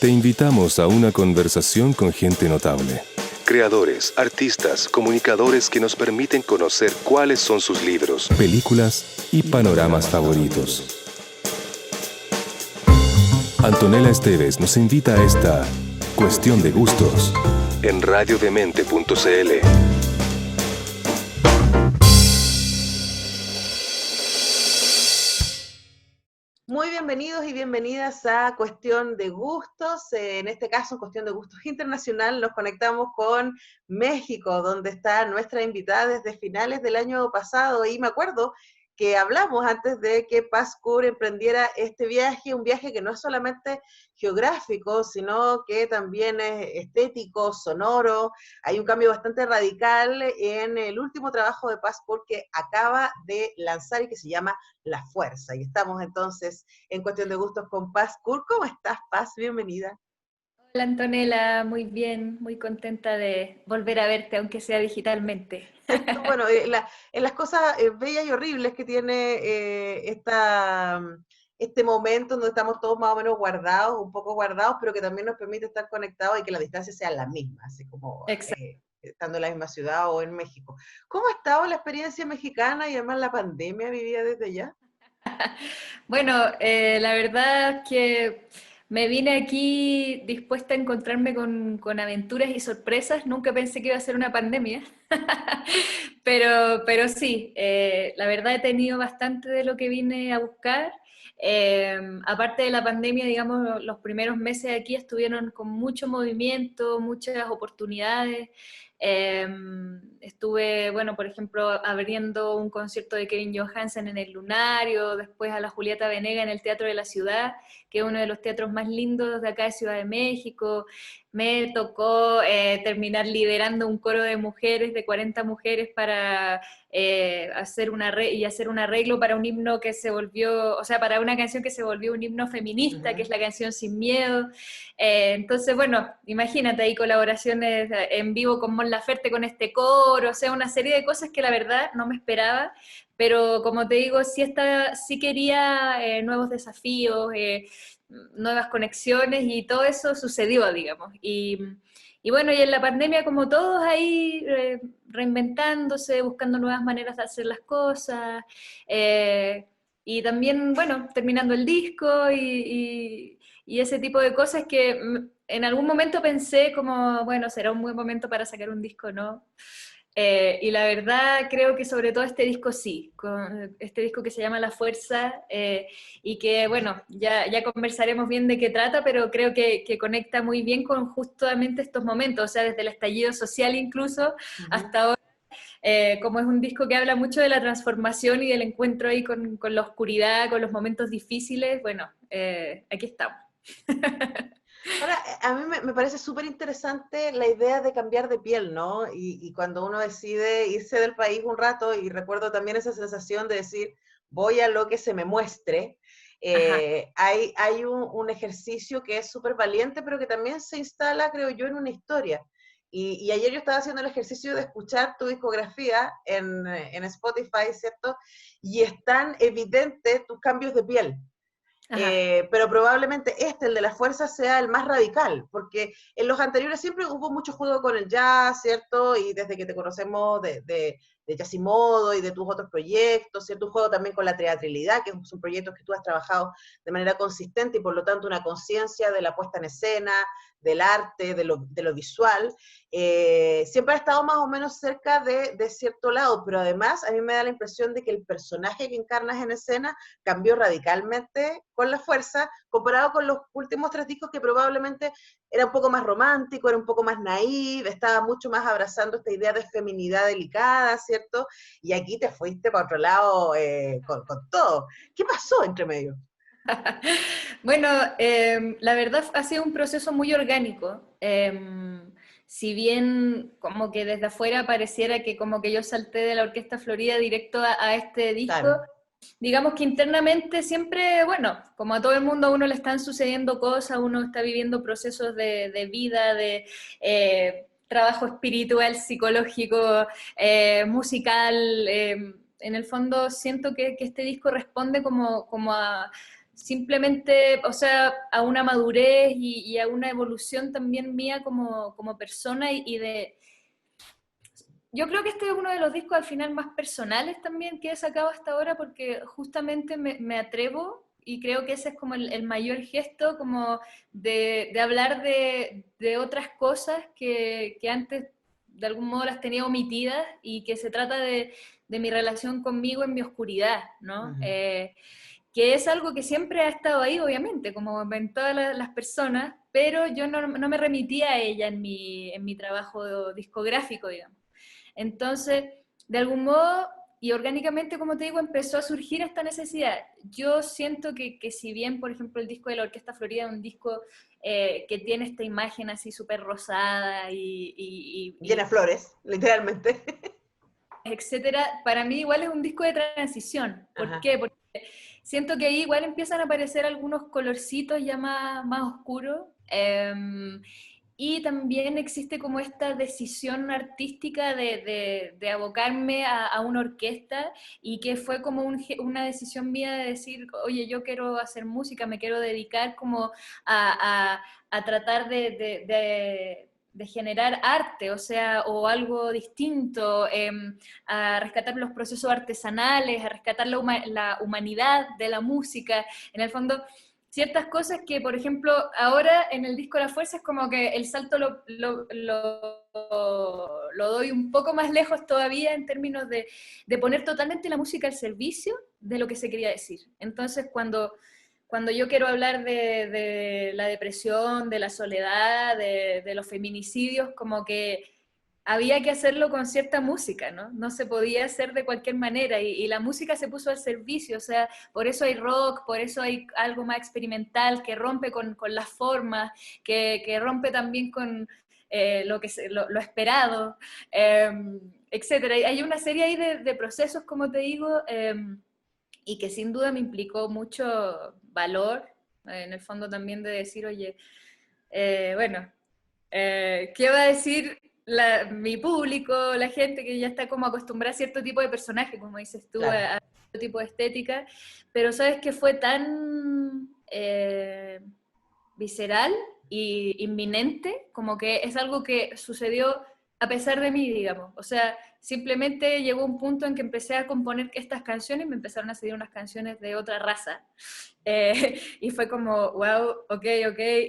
Te invitamos a una conversación con gente notable. Creadores, artistas, comunicadores que nos permiten conocer cuáles son sus libros, películas y panoramas favoritos. Antonella Esteves nos invita a esta Cuestión de Gustos en radiodemente.cl. Muy bienvenidos y bienvenidas a Cuestión de Gustos. En este caso, Cuestión de Gustos Internacional, nos conectamos con México, donde está nuestra invitada desde finales del año pasado. Y me acuerdo que hablamos antes de que Pascur emprendiera este viaje, un viaje que no es solamente geográfico, sino que también es estético, sonoro. Hay un cambio bastante radical en el último trabajo de Pascur que acaba de lanzar y que se llama La Fuerza. Y estamos entonces en Cuestión de Gustos con Paz Kur. ¿Cómo estás, Paz? Bienvenida. Hola Antonella, muy bien, muy contenta de volver a verte, aunque sea digitalmente. Bueno, en las cosas bellas y horribles que tiene este momento donde estamos todos más o menos guardados, un poco guardados, pero que también nos permite estar conectados y que las distancias sean las mismas, así como Exacto. estando en la misma ciudad o en México. ¿Cómo ha estado la experiencia mexicana y además la pandemia vivida desde allá? Bueno, la verdad que me vine aquí dispuesta a encontrarme con aventuras y sorpresas. Nunca pensé que iba a ser una pandemia, pero sí, la verdad he tenido bastante de lo que vine a buscar. Aparte de la pandemia, digamos, los primeros meses aquí estuvieron con mucho movimiento, muchas oportunidades. Eh, Estuve, bueno, por ejemplo, abriendo un concierto de Kevin Johansen en el Lunario, después a la Julieta Venegas en el Teatro de la Ciudad, que es uno de los teatros más lindos de acá de Ciudad de México. Me tocó terminar liderando un coro de mujeres, de 40 mujeres, para hacer un arreglo para un himno que se volvió, o sea, para una canción que se volvió un himno feminista, que es la canción Sin Miedo. Entonces, bueno, imagínate, ahí colaboraciones en vivo con Mon Laferte con este coro, o sea, una serie de cosas que la verdad no me esperaba, pero como te digo, sí quería nuevos desafíos, nuevas conexiones, y todo eso sucedió, digamos. Y bueno, y en la pandemia, como todos ahí reinventándose, buscando nuevas maneras de hacer las cosas, y también, bueno, terminando el disco y ese tipo de cosas que en algún momento pensé como, bueno, será un buen momento para sacar un disco, ¿no? Y la verdad creo que sobre todo este disco sí, con este disco que se llama La Fuerza, y que bueno, ya conversaremos bien de qué trata, pero creo que conecta muy bien con justamente estos momentos, o sea, desde el estallido social incluso hasta ahora, como es un disco que habla mucho de la transformación y del encuentro ahí con la oscuridad, con los momentos difíciles, bueno, aquí estamos. Ahora, a mí me parece súper interesante la idea de cambiar de piel, ¿no? Y cuando uno decide irse del país un rato, y recuerdo también esa sensación de decir, voy a lo que se me muestre, Ajá. hay un ejercicio que es súper valiente, pero que también se instala, creo yo, en una historia. Y ayer yo estaba haciendo el ejercicio de escuchar tu discografía en Spotify, ¿cierto? Y es tan evidente tus cambios de piel. Ajá. Pero probablemente el de la fuerza, sea el más radical, porque en los anteriores siempre hubo mucho juego con el jazz, ¿cierto? Y desde que te conocemos de Jazz y Modo y de tus otros proyectos, ¿cierto? Un juego también con la teatralidad, que son proyectos que tú has trabajado de manera consistente y por lo tanto una conciencia de la puesta en escena, del arte, de lo visual. Siempre ha estado más o menos cerca de cierto lado, pero además a mí me da la impresión de que el personaje que encarnas en escena cambió radicalmente con La Fuerza, comparado con los últimos tres discos que probablemente era un poco más romántico, era un poco más naïve, estaba mucho más abrazando esta idea de feminidad delicada, ¿cierto? Y aquí te fuiste para otro lado con todo. ¿Qué pasó entre medio? Bueno, la verdad ha sido un proceso muy orgánico. Si bien como que desde afuera pareciera que como que yo salté de la Orquesta Florida directo a este disco, Claro. digamos que internamente siempre, bueno, como a todo el mundo, a uno le están sucediendo cosas, uno está viviendo procesos de vida, de trabajo espiritual, psicológico, musical. En el fondo siento que este disco responde como a simplemente, o sea, a una madurez y a una evolución también mía como persona y de... Yo creo que este es uno de los discos al final más personales también que he sacado hasta ahora porque justamente me atrevo y creo que ese es como el mayor gesto como de hablar de otras cosas que antes de algún modo las tenía omitidas y que se trata de mi relación conmigo en mi oscuridad, ¿no? Ujú. Que es algo que siempre ha estado ahí, obviamente, como en todas las personas, pero yo no me remitía a ella en mi trabajo discográfico, digamos. Entonces, de algún modo y orgánicamente, como te digo, empezó a surgir esta necesidad. Yo siento que si bien, por ejemplo, el disco de la Orquesta Florida es un disco que tiene esta imagen así súper rosada Llena de flores, literalmente. etcétera, para mí igual es un disco de transición. ¿Por Ajá. qué? Porque siento que ahí igual empiezan a aparecer algunos colorcitos ya más oscuros. Y también existe como esta decisión artística de abocarme a una orquesta y que fue como una decisión mía de decir, oye, yo quiero hacer música, me quiero dedicar como a tratar de generar arte, o sea, o algo distinto, a rescatar los procesos artesanales, a rescatar la humanidad de la música. En el fondo, ciertas cosas que, por ejemplo, ahora en el disco La Fuerza es como que el salto lo doy un poco más lejos todavía en términos de poner totalmente la música al servicio de lo que se quería decir. Entonces, cuando yo quiero hablar de la depresión, de la soledad, de los feminicidios, como que había que hacerlo con cierta música, ¿no? No se podía hacer de cualquier manera y la música se puso al servicio, o sea, por eso hay rock, por eso hay algo más experimental que rompe con las formas, que rompe también con lo esperado, eh, etcétera. Hay una serie ahí de procesos, como te digo, y que sin duda me implicó mucho valor, en el fondo también de decir, oye, bueno, ¿qué va a decir mi público, la gente que ya está como acostumbrada a cierto tipo de personaje, como dices tú, Claro. a cierto tipo de estética? Pero sabes que fue tan visceral y inminente, como que es algo que sucedió a pesar de mí, digamos. O sea, simplemente llegó un punto en que empecé a componer estas canciones y me empezaron a salir unas canciones de otra raza. Y fue como, wow, ok,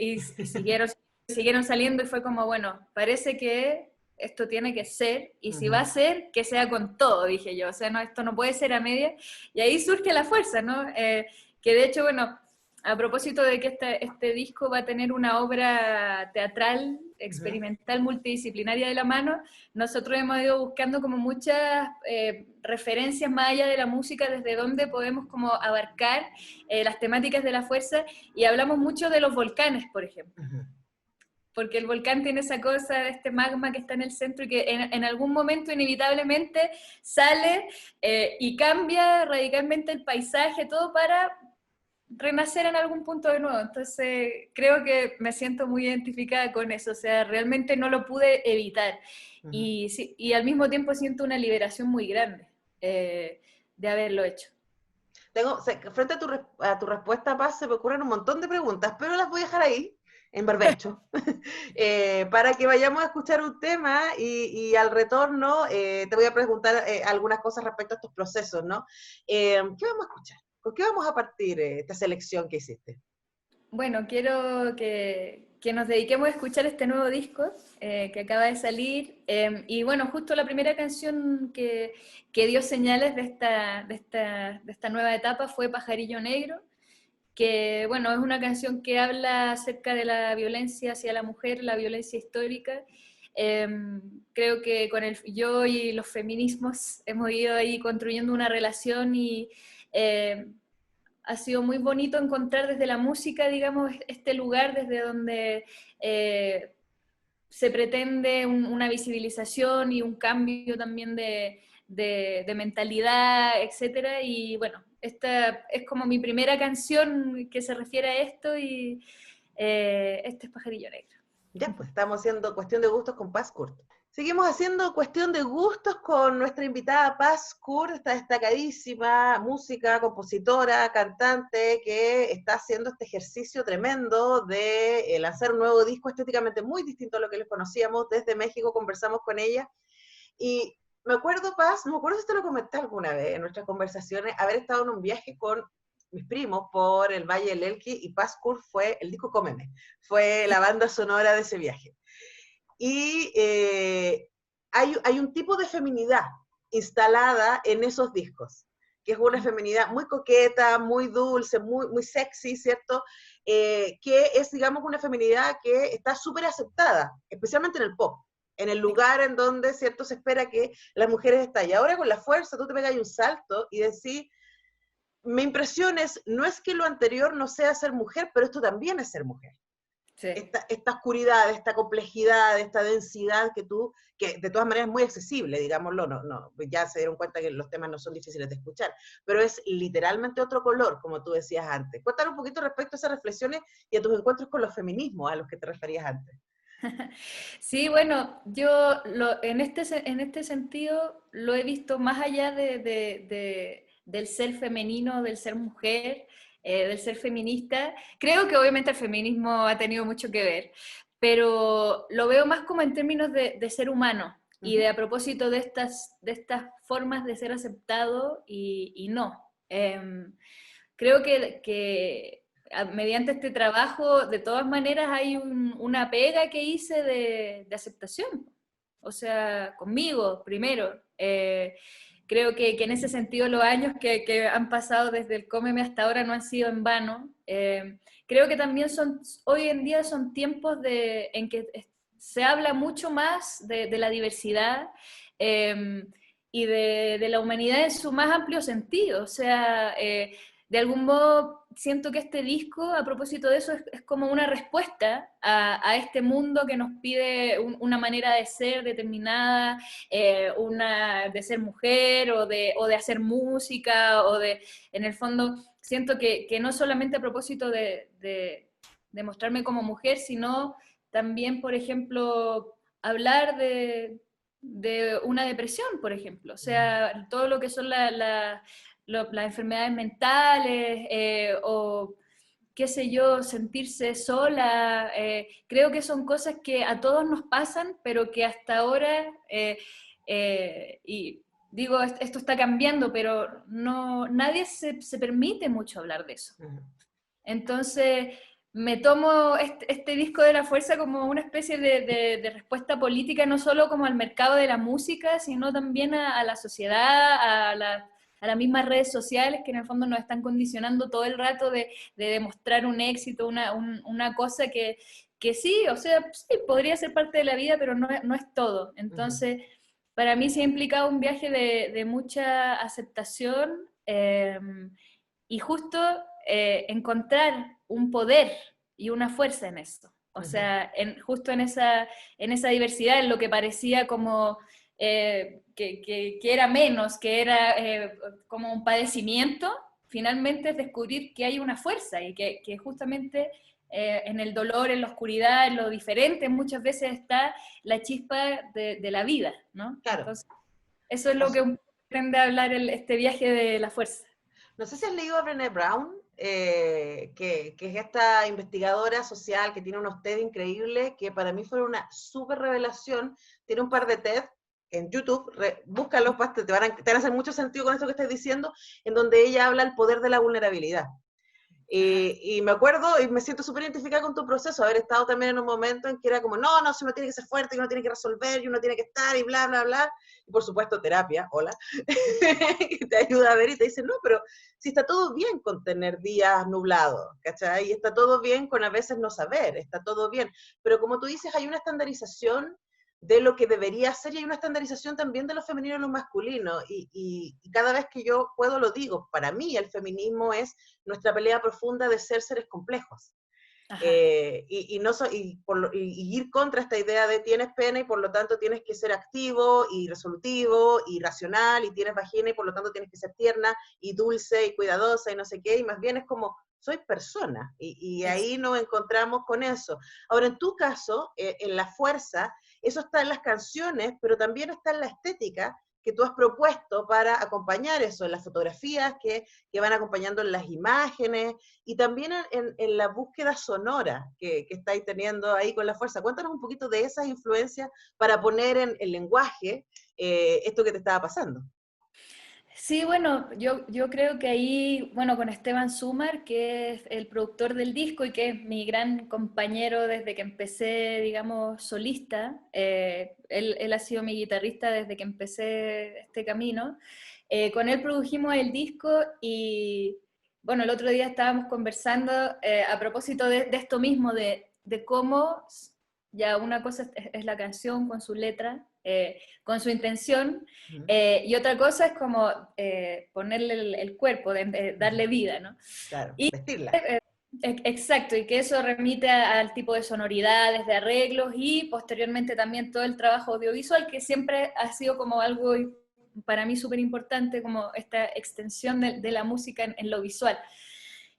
y siguieron saliendo y fue como, bueno, parece que esto tiene que ser, y si va a Ujú. ser, que sea con todo, dije yo, o sea, no, esto no puede ser a media, y ahí surge la fuerza, ¿no? Que de hecho, bueno, a propósito de que este disco va a tener una obra teatral, Ujú. experimental, multidisciplinaria de la mano, nosotros hemos ido buscando como muchas referencias más allá de la música, desde donde podemos como abarcar las temáticas de la fuerza, y hablamos mucho de los volcanes, por ejemplo, Ujú. porque el volcán tiene esa cosa de este magma que está en el centro y que en algún momento inevitablemente sale y cambia radicalmente el paisaje, todo para renacer en algún punto de nuevo. Entonces, creo que me siento muy identificada con eso, o sea, realmente no lo pude evitar. Ujú. Y, sí, y al mismo tiempo siento una liberación muy grande de haberlo hecho. Frente a a tu respuesta, Paz, se me ocurren un montón de preguntas, pero las voy a dejar ahí, en barbecho, para que vayamos a escuchar un tema y al retorno te voy a preguntar algunas cosas respecto a estos procesos, ¿no? ¿Qué vamos a escuchar? ¿Con qué vamos a partir esta selección que hiciste? Bueno, quiero que nos dediquemos a escuchar este nuevo disco que acaba de salir. Y bueno, justo la primera canción que dio señales de esta nueva etapa fue Pajarillo Negro, que bueno, es una canción que habla acerca de la violencia hacia la mujer, la violencia histórica. Eh, Creo que yo y los feminismos hemos ido ahí construyendo una relación y eh, ha sido muy bonito encontrar desde la música, digamos, este lugar desde donde eh, se pretende una visibilización y un cambio también de mentalidad, etcétera. Y bueno, esta es como mi primera canción que se refiere a esto y este es Pajarillo Negro. Ya, pues estamos haciendo cuestión de gustos con Paz Kurt. Seguimos haciendo cuestión de gustos con nuestra invitada Paz Kur, esta destacadísima música, compositora, cantante, que está haciendo este ejercicio tremendo de lanzar un nuevo disco estéticamente muy distinto a lo que les conocíamos. Desde México conversamos con ella y me acuerdo, Paz, no me acuerdo si te lo comenté alguna vez en nuestras conversaciones, haber estado en un viaje con mis primos por el Valle del Elqui y Paz Kur fue el disco Cómeme, fue la banda sonora de ese viaje. Y hay un tipo de feminidad instalada en esos discos, que es una feminidad muy coqueta, muy dulce, muy sexy, ¿cierto? Que es, digamos, una feminidad que está súper aceptada, especialmente en el pop, en el lugar en donde, ¿cierto?, se espera que las mujeres estén. Y ahora con la fuerza tú te pegas un salto y decís, mi impresión es, no es que lo anterior no sea ser mujer, pero esto también es ser mujer. Sí. Esta oscuridad, esta complejidad, esta densidad que de todas maneras es muy accesible, digámoslo, ya se dieron cuenta que los temas no son difíciles de escuchar, pero es literalmente otro color, como tú decías antes. Cuéntanos un poquito respecto a esas reflexiones y a tus encuentros con los feminismos a los que te referías antes. Sí, bueno, yo en este sentido lo he visto más allá del ser femenino, del ser mujer, del ser feminista. Creo que obviamente el feminismo ha tenido mucho que ver, pero lo veo más como en términos de ser humano y de a propósito de estas formas de ser aceptado y no. Creo que mediante este trabajo, de todas maneras, hay una pega que hice de aceptación. O sea, conmigo, primero. Creo que en ese sentido los años que han pasado desde el Cómeme hasta ahora no han sido en vano. Creo que también hoy en día son tiempos en que se habla mucho más de la diversidad y de la humanidad en su más amplio sentido. O sea, de algún modo siento que este disco, a propósito de eso, es como una respuesta a este mundo que nos pide una manera de ser determinada, de ser mujer o de hacer música, en el fondo, siento que no solamente a propósito de mostrarme como mujer, sino también, por ejemplo, hablar de una depresión, por ejemplo. O sea, todo lo que son las enfermedades mentales o qué sé yo, sentirse sola, creo que son cosas que a todos nos pasan, pero que hasta ahora, y digo, esto está cambiando, pero nadie se permite mucho hablar de eso. Entonces, me tomo este disco de La Fuerza como una especie de respuesta política, no solo como al mercado de la música, sino también a la sociedad, a las mismas redes sociales que en el fondo nos están condicionando todo el rato de demostrar un éxito, una cosa que sí, o sea, sí, podría ser parte de la vida, pero no es todo. Entonces, para mí sí ha implicado un viaje de mucha aceptación y justo encontrar un poder y una fuerza en esto. O sea, justo en esa diversidad, en lo que parecía como que era menos, que era como un padecimiento, finalmente es descubrir que hay una fuerza y que justamente en el dolor, en la oscuridad, en lo diferente, muchas veces está la chispa de la vida, ¿no? Claro. Entonces, eso es lo que pretende hablar este viaje de la fuerza. No sé si has leído a Brené Brown, que es esta investigadora social que tiene unos TED increíbles, que para mí fue una súper revelación. Tiene un par de TED en YouTube, búscalos, te van a hacer mucho sentido con esto que estás diciendo, en donde ella habla del poder de la vulnerabilidad. Y me acuerdo y me siento súper identificada con tu proceso, haber estado también en un momento en que era como, no, si uno tiene que ser fuerte, y uno tiene que resolver, y uno tiene que estar, y bla, bla, bla. Y por supuesto, terapia, hola, que te ayuda a ver y te dice, no, pero si está todo bien con tener días nublados, ¿cachai? Y está todo bien con a veces no saber, está todo bien. Pero como tú dices, hay una estandarización de lo que debería ser y hay una estandarización también de lo femenino y lo masculino y cada vez que yo puedo lo digo, para mí el feminismo es nuestra pelea profunda de ser seres complejos y ir contra esta idea de tienes pene y por lo tanto tienes que ser activo y resolutivo y racional y tienes vagina y por lo tanto tienes que ser tierna y dulce y cuidadosa y no sé qué, y más bien es como soy persona y ahí nos encontramos con eso. Ahora en tu caso, en La Fuerza, eso está en las canciones, pero también está en la estética que tú has propuesto para acompañar eso, en las fotografías que van acompañando en las imágenes, y también en la búsqueda sonora que estáis teniendo ahí con la fuerza. Cuéntanos un poquito de esas influencias para poner en el lenguaje esto que te estaba pasando. Sí, bueno, yo creo que ahí, bueno, con Esteban Sumar, que es el productor del disco y que es mi gran compañero desde que empecé, digamos, solista, él ha sido mi guitarrista desde que empecé este camino. Con él produjimos el disco y, bueno, el otro día estábamos conversando a propósito de esto mismo, de cómo ya una cosa es la canción con su letra, con su intención, y otra cosa es como ponerle el cuerpo, darle vida, ¿no? Claro, Y, vestirla. exacto, y que eso remite al tipo de sonoridades, de arreglos, y posteriormente también todo el trabajo audiovisual, que siempre ha sido como algo para mí súper importante, como esta extensión de la música en lo visual.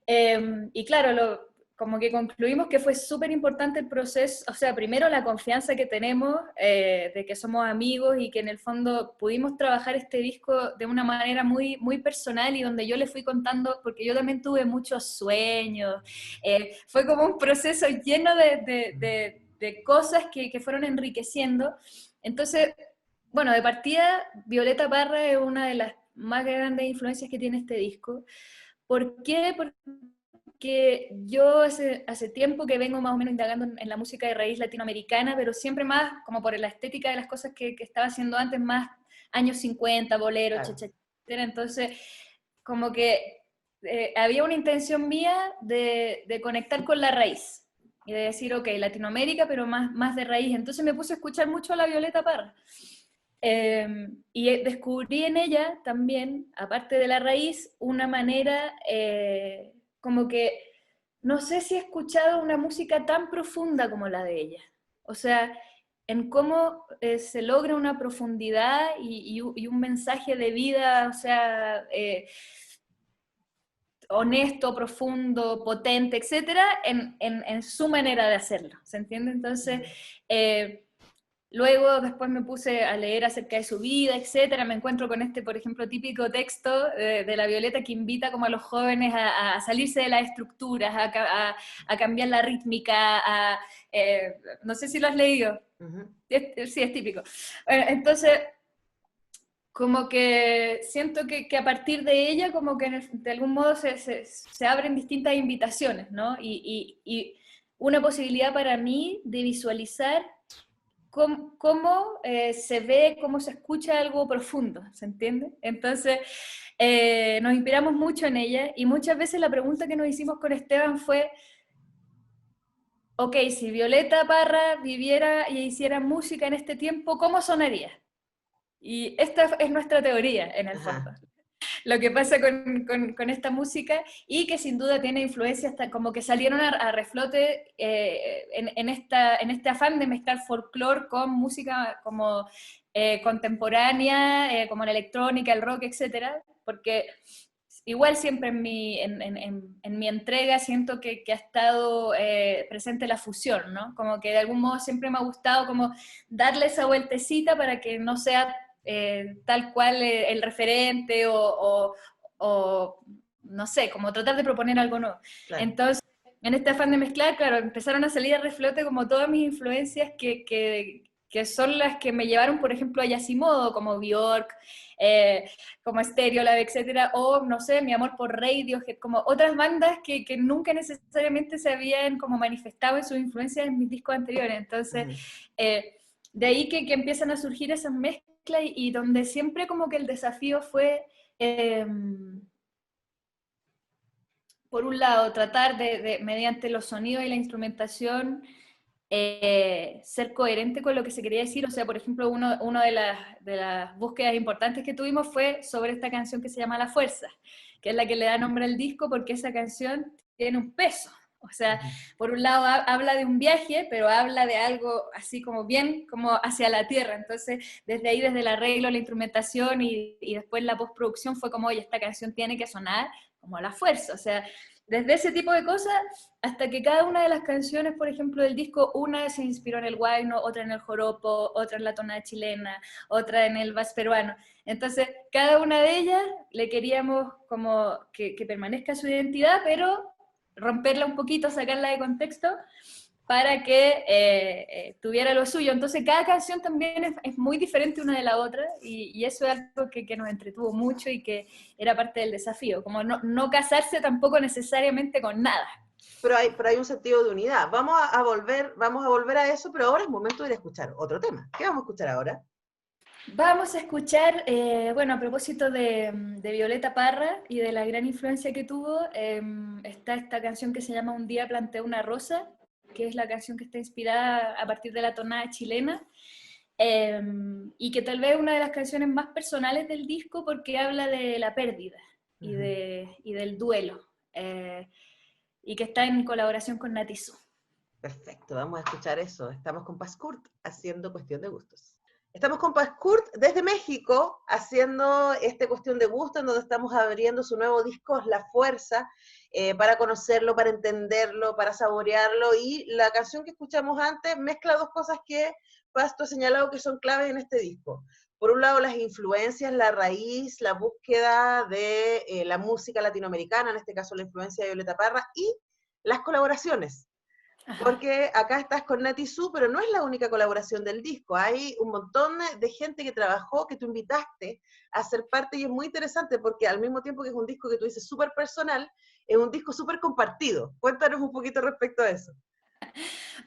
Y claro, como que concluimos que fue súper importante el proceso, o sea, primero la confianza que tenemos de que somos amigos y que en el fondo pudimos trabajar este disco de una manera muy, muy personal y donde yo le fui contando, porque yo también tuve muchos sueños, fue como un proceso lleno de cosas que fueron enriqueciendo. Entonces, bueno, de partida, Violeta Parra es una de las más grandes influencias que tiene este disco. ¿Por qué? Porque yo hace tiempo que vengo más o menos indagando en la música de raíz latinoamericana, pero siempre más como por la estética de las cosas que estaba haciendo antes, más años 50, bolero, Claro. cha, entonces como que había una intención mía de conectar con la raíz y de decir, ok, Latinoamérica, pero más de raíz. Entonces me puse a escuchar mucho a la Violeta Parra. Y descubrí en ella también, aparte de la raíz, una manera como que no sé si he escuchado una música tan profunda como la de ella. O sea, en cómo se logra una profundidad y un mensaje de vida, o sea, honesto, profundo, potente, etcétera, en su manera de hacerlo. ¿Se entiende? Entonces, luego después me puse a leer acerca de su vida, etcétera. Me encuentro con este, por ejemplo, típico texto de la Violeta que invita como a los jóvenes a salirse de las estructuras, a cambiar la rítmica, no sé si lo has leído. Sí, es típico. Entonces, como que siento que a partir de ella, como que de algún modo se abren distintas invitaciones, ¿no? Y una posibilidad para mí de visualizar cómo se ve, cómo se escucha algo profundo, ¿se entiende? Entonces, nos inspiramos mucho en ella y muchas veces la pregunta que nos hicimos con Esteban fue, ok, si Violeta Parra viviera y hiciera música en este tiempo, ¿cómo sonaría? Y esta es nuestra teoría, en el fondo. Ajá. Lo que pasa con esta música y que sin duda tiene influencia hasta como que salieron a reflote en este afán de mezclar folclore con música como contemporánea, como la electrónica, el rock, etcétera, porque igual siempre en mi entrega siento que ha estado presente la fusión, ¿no? Como que de algún modo siempre me ha gustado como darle esa vueltecita para que no sea tal cual el referente o, no sé, como tratar de proponer algo nuevo. Claro. Entonces, en este afán de mezclar, claro, empezaron a salir a reflote como todas mis influencias que son las que me llevaron, por ejemplo, a Yasimodo, como Bjork, como Stereolab, etcétera, o, no sé, mi amor por Radiohead, como otras bandas que nunca necesariamente se habían como manifestado en sus influencias en mis discos anteriores. Entonces, de ahí que empiezan a surgir esas mezclas y donde siempre como que el desafío fue, por un lado, tratar mediante los sonidos y la instrumentación, ser coherente con lo que se quería decir. O sea, por ejemplo, una de las búsquedas importantes que tuvimos fue sobre esta canción que se llama La Fuerza, que es la que le da nombre al disco porque esa canción tiene un peso. O sea, por un lado habla de un viaje, pero habla de algo así como bien, como hacia la tierra. Entonces, desde ahí, desde el arreglo, la instrumentación y después la postproducción fue como, oye, esta canción tiene que sonar como a la fuerza. O sea, desde ese tipo de cosas hasta que cada una de las canciones, por ejemplo, del disco, una se inspiró en el huayno, otra en el joropo, otra en la tonada chilena, otra en el vals peruano. Entonces, cada una de ellas le queríamos como que permanezca su identidad, pero romperla un poquito, sacarla de contexto para que tuviera lo suyo. Entonces cada canción también es muy diferente una de la otra y eso es algo que nos entretuvo mucho y que era parte del desafío, como no casarse tampoco necesariamente con nada. Pero hay un sentido de unidad. Vamos a volver a eso, pero ahora es momento de ir a escuchar otro tema. ¿Qué vamos a escuchar ahora? Vamos a escuchar, bueno, a propósito de Violeta Parra y de la gran influencia que tuvo, está esta canción que se llama Un día planté una rosa, que es la canción que está inspirada a partir de la tonada chilena, y que tal vez es una de las canciones más personales del disco porque habla de la pérdida y, y del duelo, y que está en colaboración con Nati Su. Perfecto, vamos a escuchar eso. Estamos con Pascurt haciendo Cuestión de Gustos. Estamos con Pascurt desde México haciendo esta Cuestión de Gustos, en donde estamos abriendo su nuevo disco, La Fuerza, para conocerlo, para entenderlo, para saborearlo. Y la canción que escuchamos antes mezcla dos cosas que Pasto ha señalado que son claves en este disco. Por un lado, las influencias, la raíz, la búsqueda de la música latinoamericana, en este caso la influencia de Violeta Parra, y las colaboraciones. Porque acá estás con Nati Su, pero no es la única colaboración del disco. Hay un montón de gente que trabajó, que tú invitaste a ser parte, y es muy interesante porque al mismo tiempo que es un disco que tú dices súper personal, es un disco súper compartido. Cuéntanos un poquito respecto a eso.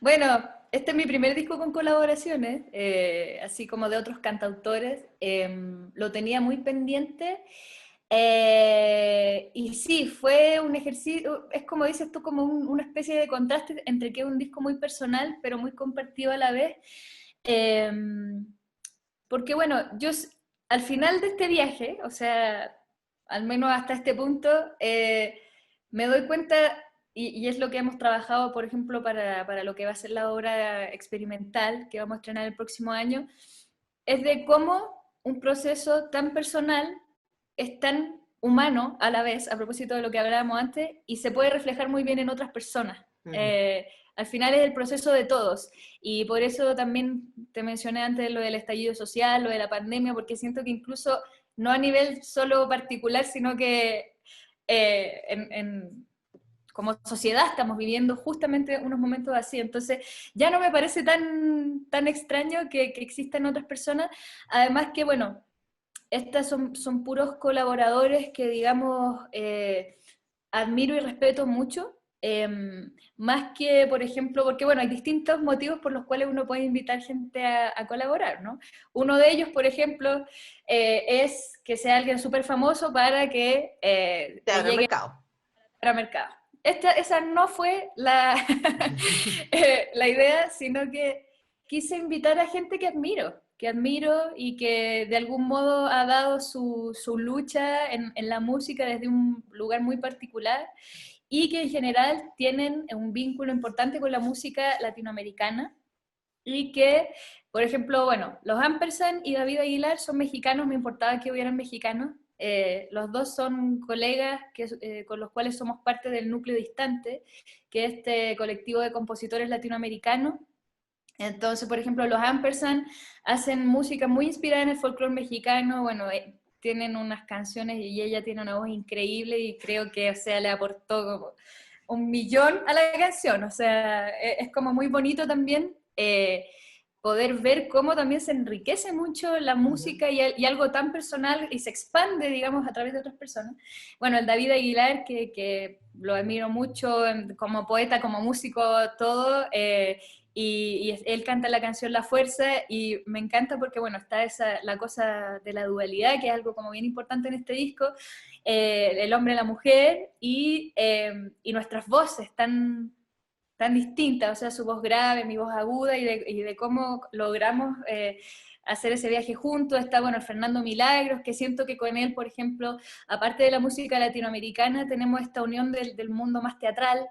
Bueno, este es mi primer disco con colaboraciones, así como de otros cantautores. Lo tenía muy pendiente. Y sí, fue un ejercicio, es como dices tú, como una especie de contraste entre que es un disco muy personal, pero muy compartido a la vez. Eh, Porque bueno, al final de este viaje, o sea, al menos hasta este punto, me doy cuenta, y es lo que hemos trabajado, por ejemplo, para lo que va a ser la obra experimental que vamos a estrenar el próximo año, es de cómo un proceso tan personal es tan humano a la vez, a propósito de lo que hablábamos antes, y se puede reflejar muy bien en otras personas. Al final es el proceso de todos, y por eso también te mencioné antes lo del estallido social, lo de la pandemia, porque siento que incluso no a nivel solo particular, sino que como sociedad estamos viviendo justamente unos momentos así, entonces ya no me parece tan extraño que existan otras personas, además que bueno, estas son puros colaboradores que, digamos, admiro y respeto mucho, más que, por ejemplo, porque, bueno, hay distintos motivos por los cuales uno puede invitar gente a colaborar, ¿no? Uno de ellos, por ejemplo, es que sea alguien súper famoso para que Te te abre el llegue mercado. para mercado. Esa no fue la idea, sino que quise invitar a gente que admiro y que de algún modo ha dado su lucha en la música desde un lugar muy particular y que en general tienen un vínculo importante con la música latinoamericana y que, por ejemplo, bueno, los Ampersand y David Aguilar son mexicanos, me importaba que hubieran mexicanos. Los dos son colegas con los cuales somos parte del Núcleo Distante, que es este colectivo de compositores latinoamericanos. Entonces, por ejemplo, los Ampersand hacen música muy inspirada en el folclore mexicano, bueno, tienen unas canciones y ella tiene una voz increíble y creo que, o sea, le aportó como 1 millón a la canción, o sea, es como muy bonito también poder ver cómo también se enriquece mucho la música y algo tan personal y se expande, digamos, a través de otras personas. Bueno, el David Aguilar, que lo admiro mucho como poeta, como músico, todo, y él canta la canción La Fuerza y me encanta porque, bueno, está la cosa de la dualidad, que es algo como bien importante en este disco, el hombre y la mujer, y nuestras voces tan distintas, o sea, su voz grave, mi voz aguda, y de cómo logramos hacer ese viaje juntos. Está, bueno, Fernando Milagros, que siento que con él, por ejemplo, aparte de la música latinoamericana, tenemos esta unión del mundo más teatral,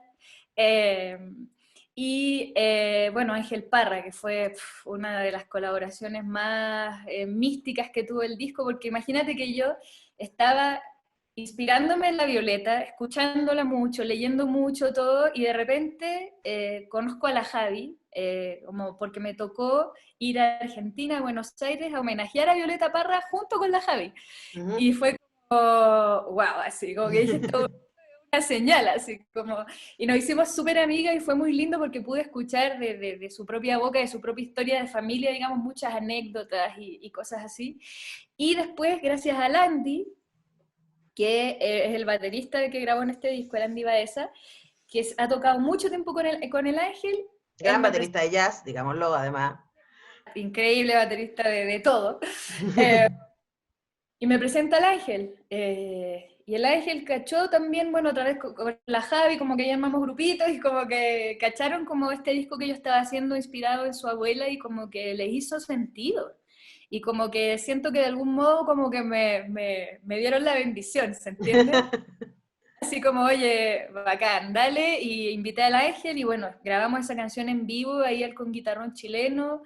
bueno, Ángel Parra, que fue una de las colaboraciones más místicas que tuvo el disco, porque imagínate que yo estaba inspirándome en la Violeta, escuchándola mucho, leyendo mucho todo, y de repente conozco a la Javi, como porque me tocó ir a Argentina, a Buenos Aires, a homenajear a Violeta Parra junto con la Javi. Ujú. Y fue como, wow, así, como que dije, esto es una señal, así como, y nos hicimos súper amigas y fue muy lindo porque pude escuchar de su propia boca, de su propia historia de familia, digamos, muchas anécdotas y cosas así. Y después, gracias a Landy, que es el baterista que grabó en este disco, el Andy Baeza, que ha tocado mucho tiempo con el Ángel. Él Gran me baterista de jazz, digámoslo, además. increíble baterista de todo, eh, y me presenta al Ángel. Y el Ángel cachó también, bueno, otra vez con la Javi, como que llamamos grupitos, y como que cacharon como este disco que yo estaba haciendo inspirado en su abuela, y como que les hizo sentido. Y como que siento que de algún modo como que me dieron la bendición, ¿se entiende? Así como, oye, bacán, dale, y invité al Ángel, y bueno, grabamos esa canción en vivo, ahí él con guitarrón chileno,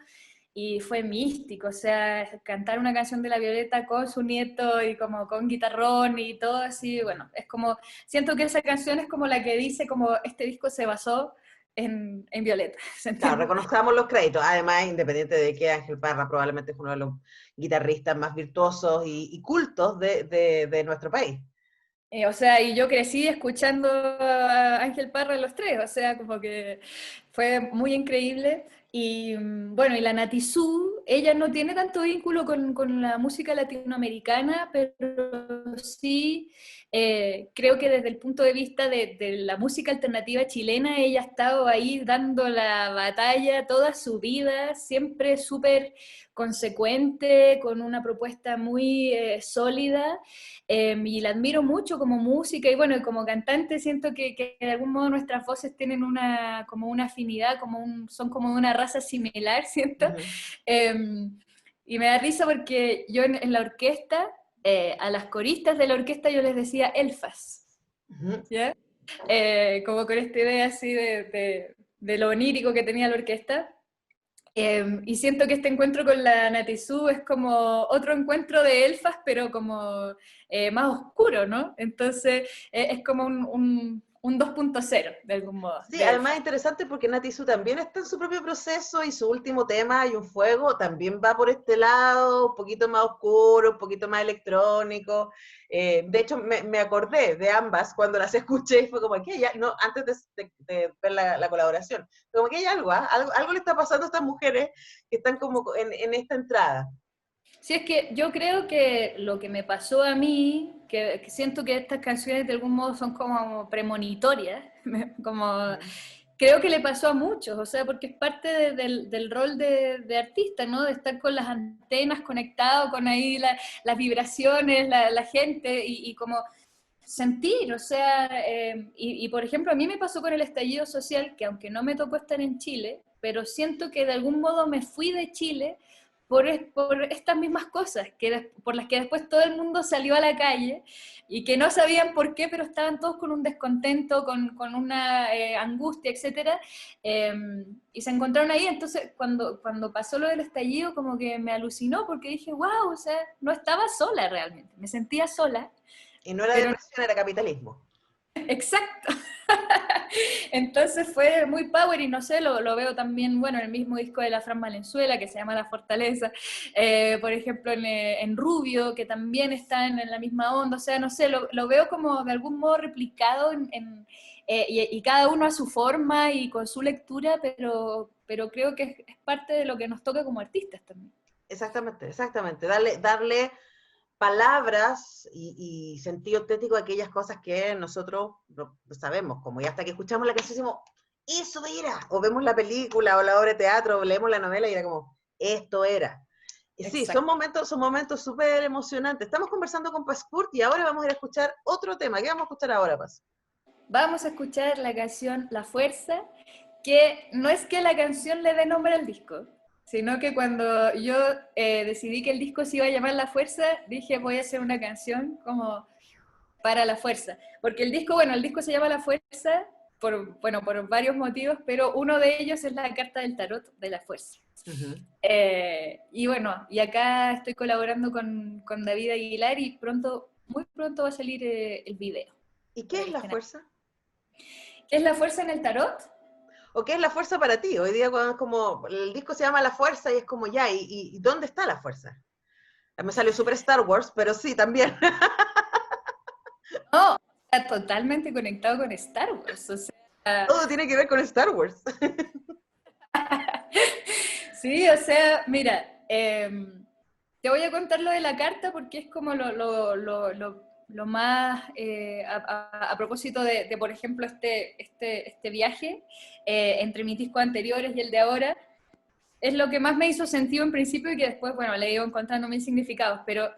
y fue místico, o sea, cantar una canción de La Violeta con su nieto, y como con guitarrón, y todo así, bueno, es como, siento que esa canción es como la que dice, como este disco se basó en Violeta, ¿se Claro, entiende? reconozcamos los créditos. Además, independiente de que Ángel Parra probablemente es uno de los guitarristas más virtuosos y cultos de nuestro país. O sea, y yo crecí escuchando a Ángel Parra los tres, o sea, como que fue muy increíble. Y bueno, y la Nati Su, ella no tiene tanto vínculo con la música latinoamericana, pero sí creo que desde el punto de vista de la música alternativa chilena, ella ha estado ahí dando la batalla toda su vida, siempre súper consecuente, con una propuesta muy sólida. Y la admiro mucho como música y bueno, como cantante siento que de algún modo nuestras voces tienen una, como una afinidad, son como de una raza similar, siento. Ujú, Eh, y me da risa porque yo en la orquesta, a las coristas de la orquesta yo les decía elfas, ujú. ¿ya? Como con esta idea así de lo onírico que tenía la orquesta. Y siento que este encuentro con la Natizú es como otro encuentro de elfas, pero como más oscuro, ¿no? Entonces es como un 2.0 de algún modo, Sí, de además es elfas. interesante porque Nati Su también está en su propio proceso y su último tema, Hay un fuego, también va por este lado, un poquito más oscuro, un poquito más electrónico. De hecho, me acordé de ambas cuando las escuché y fue como que ya, no, antes de ver la colaboración, como que hay algo, ¿ah? Algo le está pasando a estas mujeres que están como en esta entrada. Sí, es que yo creo que lo que me pasó a mí, que siento que estas canciones de algún modo son como premonitorias, como Ujú. creo que le pasó a muchos, o sea, porque es parte del rol de artista, ¿no? De estar con las antenas conectado con ahí las vibraciones, la gente y como sentir, o sea, y por ejemplo a mí me pasó con el estallido social, que aunque no me tocó estar en Chile, pero siento que de algún modo me fui de Chile por estas mismas cosas, por las que después todo el mundo salió a la calle y que no sabían por qué, pero estaban todos con un descontento, con una angustia, etcétera, eh, y se encontraron ahí. Entonces, cuando pasó lo del estallido, como que me alucinó porque dije, wow, o sea, no estaba sola realmente, me sentía sola, Y no era pero depresión, era capitalismo. exacto. Entonces fue muy power y no sé, lo veo también, bueno, en el mismo disco de la Fran Valenzuela que se llama La Fortaleza, por ejemplo en Rubio, que también está en la misma onda, o sea, no sé, lo veo como de algún modo replicado y cada uno a su forma y con su lectura, pero creo que es parte de lo que nos toca como artistas también. Exactamente, exactamente. Darle palabras y sentido estético a aquellas cosas que nosotros no sabemos, como ya hasta que escuchamos la canción decimos, eso era, o vemos la película o la obra de teatro o leemos la novela y era como, esto era. Y sí, Exacto. son momentos súper emocionantes. Estamos conversando con Pascurt y ahora vamos a ir a escuchar otro tema. ¿Qué vamos a escuchar ahora, Paz? Vamos a escuchar la canción La Fuerza, que no es que la canción le dé nombre al disco, sino que cuando yo decidí que el disco se iba a llamar La Fuerza, dije voy a hacer una canción como para la fuerza. Porque el disco, bueno, el disco se llama La Fuerza por varios motivos, pero uno de ellos es la carta del tarot de la fuerza. Ujú. Y bueno, y acá estoy colaborando con David Aguilar y pronto muy pronto va a salir el video. ¿Y qué es la fuerza? ¿Qué es la fuerza en el tarot? ¿O qué es la fuerza para ti? Hoy día cuando es como, el disco se llama La Fuerza y es como ya, ¿y dónde está la fuerza? Me salió súper Star Wars, pero sí, también. No, está totalmente conectado con Star Wars, o sea... Todo tiene que ver con Star Wars. Sí, o sea, mira, te voy a contar lo de la carta porque es como lo más, a propósito de, por ejemplo, este viaje entre mis discos anteriores y el de ahora, es lo que más me hizo sentido en principio y que después, bueno, le he ido encontrando mil significados, pero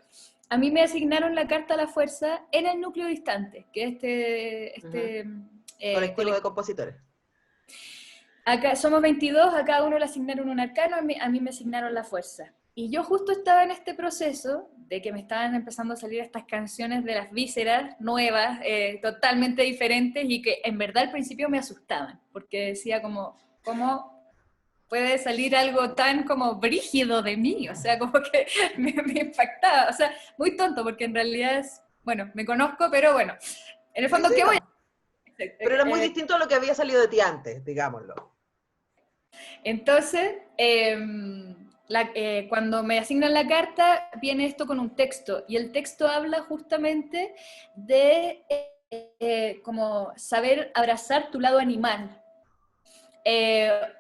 a mí me asignaron la carta a la fuerza en el núcleo distante, que es Colectivo de compositores. Acá somos 22, a cada uno le asignaron un arcano, a mí me asignaron la fuerza. Y yo justo estaba en este proceso de que me estaban empezando a salir estas canciones de las vísceras nuevas, totalmente diferentes, y que en verdad al principio me asustaban, porque decía como, ¿cómo puede salir algo tan como brígido de mí? O sea, como que me impactaba, o sea, muy tonto, porque en realidad es, bueno, me conozco, pero bueno, en el Sí, fondo, sí, ¿qué voy a no. hacer? Pero era muy distinto a lo que había salido de ti antes, digámoslo. Entonces, cuando me asignan la carta, viene esto con un texto, y el texto habla justamente de como saber abrazar tu lado animal,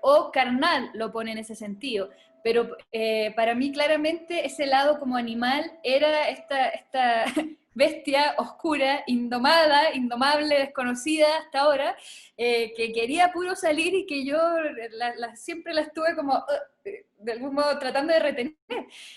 o carnal, lo pone en ese sentido. Pero para mí claramente ese lado como animal era esta bestia oscura, indomada, indomable, desconocida hasta ahora, que quería puro salir y que yo siempre la estuve como, de algún modo, tratando de retener.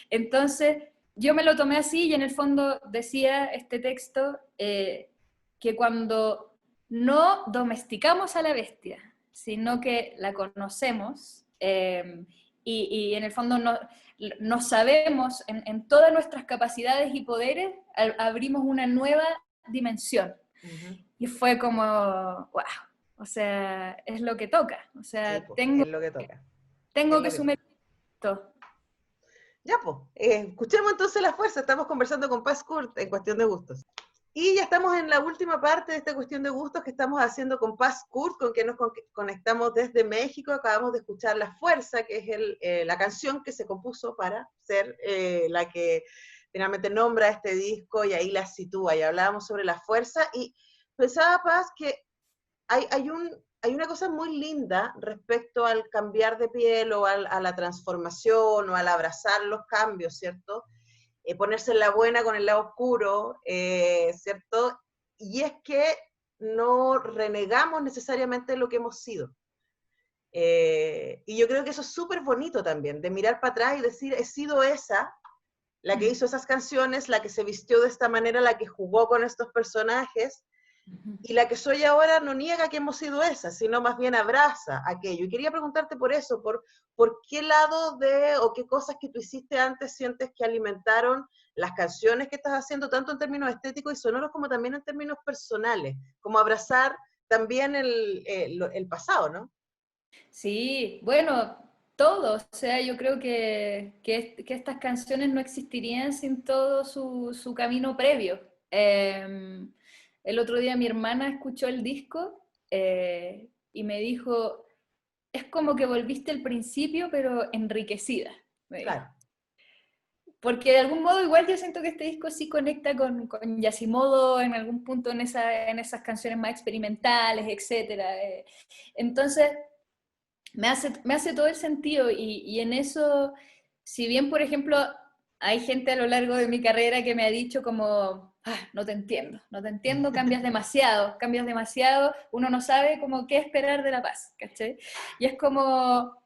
Entonces, yo me lo tomé así y en el fondo decía este texto que cuando no domesticamos a la bestia, sino que la conocemos y en el fondo no sabemos en todas nuestras capacidades y poderes, abrimos una nueva dimensión. Y fue como, wow, o sea, es lo que toca. O Sí, sea, pues, tengo, es lo que toca. Es tengo que lo que sumar toca. esto. Ya, pues, escuchemos entonces la fuerza. Estamos conversando con Paz Kurt en cuestión de gustos. Y ya estamos en la última parte de esta cuestión de gustos que estamos haciendo con Paz Kurt, con quien nos conectamos desde México. Acabamos de escuchar La Fuerza, que es la canción que se compuso para ser la que finalmente nombra este disco y ahí la sitúa. Y hablábamos sobre la fuerza y pensaba, Paz, que hay una cosa muy linda respecto al cambiar de piel o a la transformación o al abrazar los cambios, ¿cierto? Ponerse en la buena con el lado oscuro, ¿cierto? Y es que no renegamos necesariamente lo que hemos sido. Y yo creo que eso es súper bonito también, de mirar para atrás y decir, he sido esa, la que hizo esas canciones, la que se vistió de esta manera, la que jugó con estos personajes, y la que soy ahora no niega que hemos sido esa, sino más bien abraza aquello. Y quería preguntarte por eso, por qué lado o qué cosas que tú hiciste antes sientes que alimentaron las canciones que estás haciendo, tanto en términos estéticos y sonoros como también en términos personales, como abrazar también el pasado, ¿no? Sí, bueno, todo. O sea, yo creo que estas canciones no existirían sin todo su camino previo. El otro día mi hermana escuchó el disco y me dijo, es como que volviste al principio, pero enriquecida, me dijo. Claro. Porque de algún modo igual yo siento que este disco sí conecta con Yasimodo en algún punto en esas canciones más experimentales, etc. Entonces, me hace todo el sentido y en eso, si bien, por ejemplo, hay gente a lo largo de mi carrera que me ha dicho como, no te entiendo, no te entiendo, cambias demasiado, uno no sabe como qué esperar de La Paz, ¿cachai? Y es como,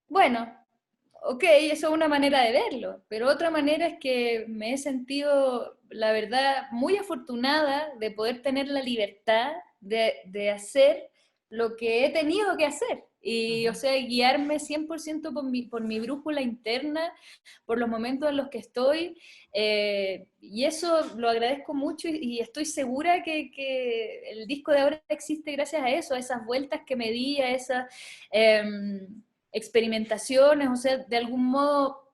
bueno, ok, eso es una manera de verlo, pero otra manera es que me he sentido, la verdad, muy afortunada de poder tener la libertad de hacer lo que he tenido que hacer. Y, o sea, guiarme 100% por mi brújula interna, por los momentos en los que estoy, y eso lo agradezco mucho y estoy segura que el disco de ahora existe gracias a eso, a esas vueltas que me di, a esas... experimentaciones, o sea, de algún modo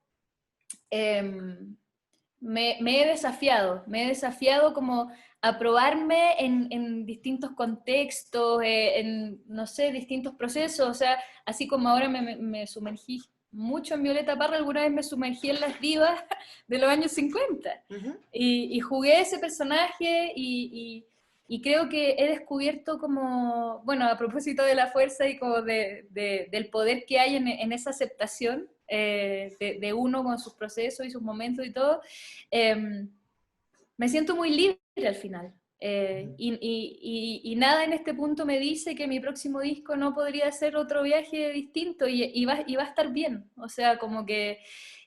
me he desafiado como a probarme en distintos contextos, en, no sé, distintos procesos, o sea, así como ahora me sumergí mucho en Violeta Parra, alguna vez me sumergí en las divas de los años 50, Ujú. y jugué ese personaje, y creo que he descubierto como, bueno, a propósito de la fuerza y como del poder que hay en esa aceptación de uno con sus procesos y sus momentos y todo, eh, me siento muy libre al final. Y nada en este punto me dice que mi próximo disco no podría ser otro viaje distinto y va a estar bien. O sea, como que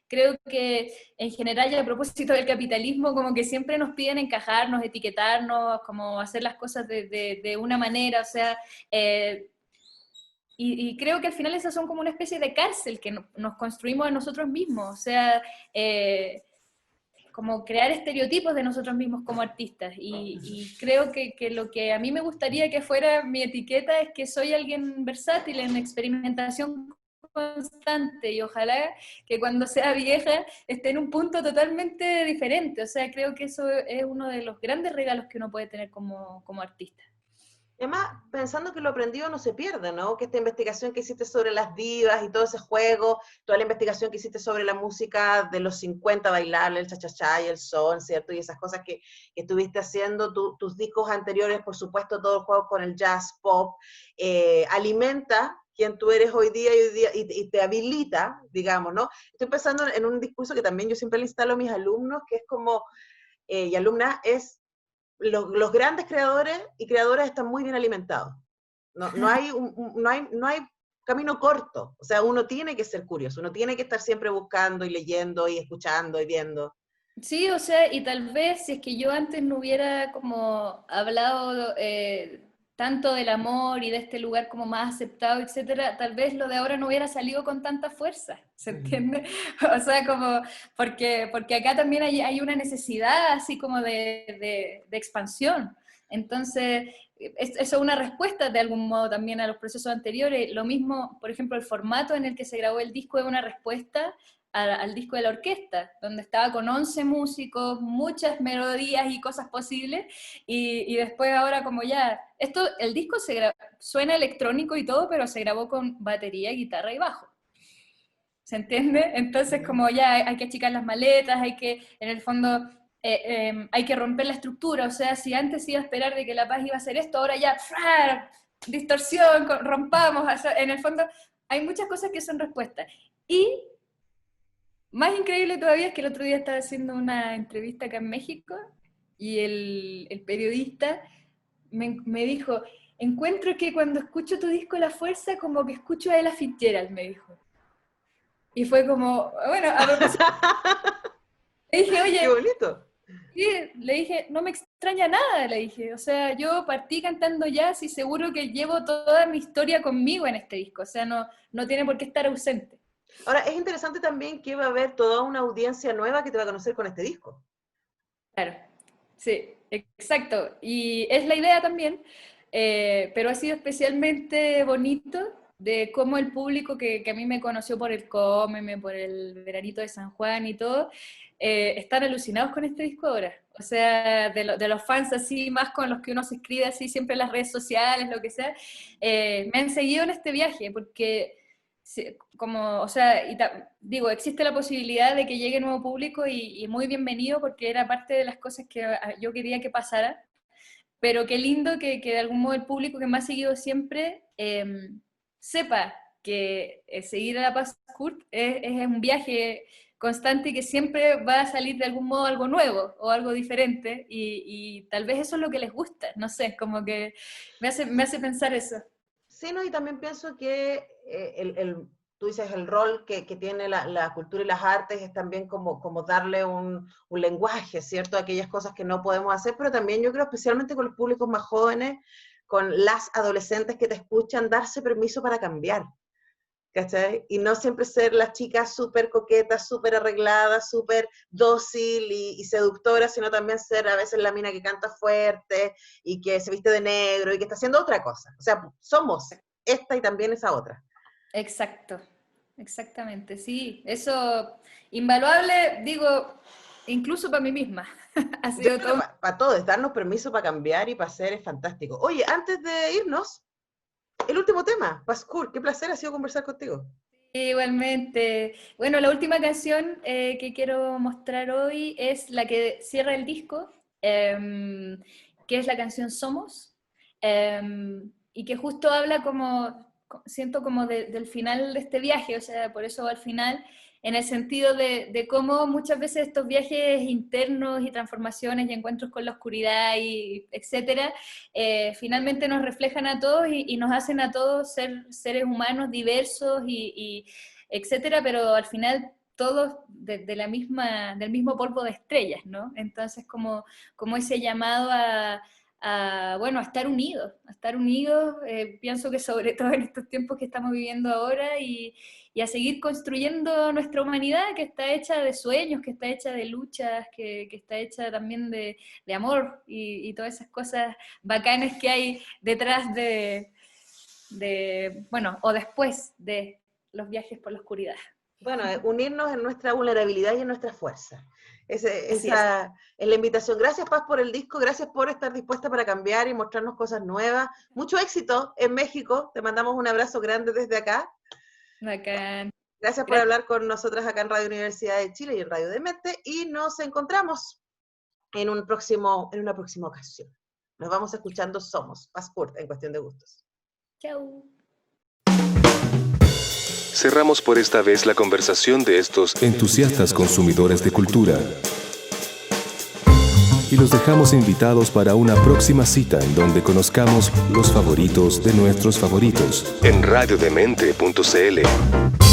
creo que en general, y a propósito del capitalismo, como que siempre nos piden encajarnos, etiquetarnos, como hacer las cosas de una manera, o sea, y creo que al final esas son como una especie de cárcel que nos construimos a nosotros mismos, o sea, como crear estereotipos de nosotros mismos como artistas. Y creo que lo que a mí me gustaría que fuera mi etiqueta es que soy alguien versátil en experimentación constante, y ojalá que cuando sea vieja esté en un punto totalmente diferente. O sea, creo que eso es uno de los grandes regalos que uno puede tener como artista. Además, pensando que lo aprendido no se pierde, ¿no? Que esta investigación que hiciste sobre las divas y todo ese juego, toda la investigación que hiciste sobre la música de los 50 bailable, el cha-cha-cha y el son, ¿cierto? Y esas cosas que estuviste haciendo, tus discos anteriores, por supuesto, todo el juego con el jazz, pop, alimenta quien tú eres hoy día y te habilita, digamos, ¿no? Estoy pensando en un discurso que también yo siempre le instalo a mis alumnos, que es como, y alumnas, es los grandes creadores y creadoras están muy bien alimentados. No hay camino corto. O sea, uno tiene que ser curioso, uno tiene que estar siempre buscando y leyendo y escuchando y viendo. Sí, o sea, y tal vez si es que yo antes no hubiera como hablado tanto del amor y de este lugar como más aceptado, etcétera, tal vez lo de ahora no hubiera salido con tanta fuerza, ¿se entiende? O sea, como, porque acá también hay una necesidad así como de expansión. Entonces, eso es una respuesta de algún modo también a los procesos anteriores. Lo mismo, por ejemplo, el formato en el que se grabó el disco es una respuesta al disco de la orquesta, donde estaba con 11 músicos, muchas melodías y cosas posibles, y después ahora como ya, el disco suena electrónico y todo, pero se grabó con batería, guitarra y bajo. ¿Se entiende? Entonces como ya hay que achicar las maletas, hay que, en el fondo, hay que romper la estructura, o sea, si antes iba a esperar de que La Paz iba a hacer esto, ahora ya, ¡frar! Distorsión, rompamos, o sea, en el fondo hay muchas cosas que son respuestas. Y más increíble todavía es que el otro día estaba haciendo una entrevista acá en México y el periodista me dijo, encuentro que cuando escucho tu disco La Fuerza, como que escucho a Ella Fitzgerald, me dijo. Y fue como, bueno, a propósito, le dije, Qué oye, bonito. sí, le dije, no me extraña nada, le dije. O sea, yo partí cantando jazz y seguro que llevo toda mi historia conmigo en este disco. O sea, no tiene por qué estar ausente. Ahora, es interesante también que va a haber toda una audiencia nueva que te va a conocer con este disco. Claro, sí, exacto. Y es la idea también, pero ha sido especialmente bonito de cómo el público que a mí me conoció por el Cómeme, por el Veranito de San Juan y todo, están alucinados con este disco ahora. O sea, de los fans así, más con los que uno se escribe así siempre en las redes sociales, lo que sea, me han seguido en este viaje, porque sí, como, o sea, digo, existe la posibilidad de que llegue nuevo público y muy bienvenido porque era parte de las cosas que yo quería que pasara, pero qué lindo que de algún modo el público que me ha seguido siempre sepa que seguir a La Paz Kurt es un viaje constante y que siempre va a salir de algún modo algo nuevo o algo diferente y tal vez eso es lo que les gusta, no sé, como que me hace pensar eso. Sí, no, y también pienso que tú dices el rol que tiene la cultura y las artes es también como darle un lenguaje, ¿cierto? A aquellas cosas que no podemos hacer, pero también yo creo especialmente con los públicos más jóvenes, con las adolescentes que te escuchan, darse permiso para cambiar, ¿cachai? Y no siempre ser la chica súper coqueta, súper arreglada, súper dócil y seductora, sino también ser a veces la mina que canta fuerte y que se viste de negro y que está haciendo otra cosa. O sea, somos esta y también esa otra. Exacto, exactamente, sí, eso invaluable, digo, incluso para mí misma. Ha sido todo. Para todos, darnos permiso para cambiar y para hacer es fantástico. Oye, antes de irnos, el último tema, Pascur, qué placer ha sido conversar contigo. Igualmente. Bueno, la última canción que quiero mostrar hoy es la que cierra el disco, que es la canción Somos, y que justo habla siento como del final de este viaje, o sea, por eso al final, en el sentido de cómo muchas veces estos viajes internos y transformaciones y encuentros con la oscuridad y etcétera, finalmente nos reflejan a todos y nos hacen a todos ser seres humanos diversos y etcétera, pero al final todos del mismo polvo de estrellas, ¿no? Entonces como ese llamado bueno, a estar unidos, pienso que sobre todo en estos tiempos que estamos viviendo ahora y a seguir construyendo nuestra humanidad, que está hecha de sueños, que está hecha de luchas, que está hecha también de amor y todas esas cosas bacanas que hay detrás bueno, o después de los viajes por la oscuridad. Bueno, unirnos en nuestra vulnerabilidad y en nuestra fuerza. Esa es la invitación. Gracias, Paz, por el disco, gracias por estar dispuesta para cambiar y mostrarnos cosas nuevas. Mucho éxito en México, te mandamos un abrazo grande desde acá. Bacán. Gracias por hablar con nosotras acá en Radio Universidad de Chile y en Radio Demente, y nos encontramos en una próxima ocasión. Nos vamos escuchando Somos, Passport, en Cuestión de Gustos. Chau. Cerramos por esta vez la conversación de estos entusiastas consumidores de cultura. Y los dejamos invitados para una próxima cita en donde conozcamos los favoritos de nuestros favoritos en radiodemente.cl.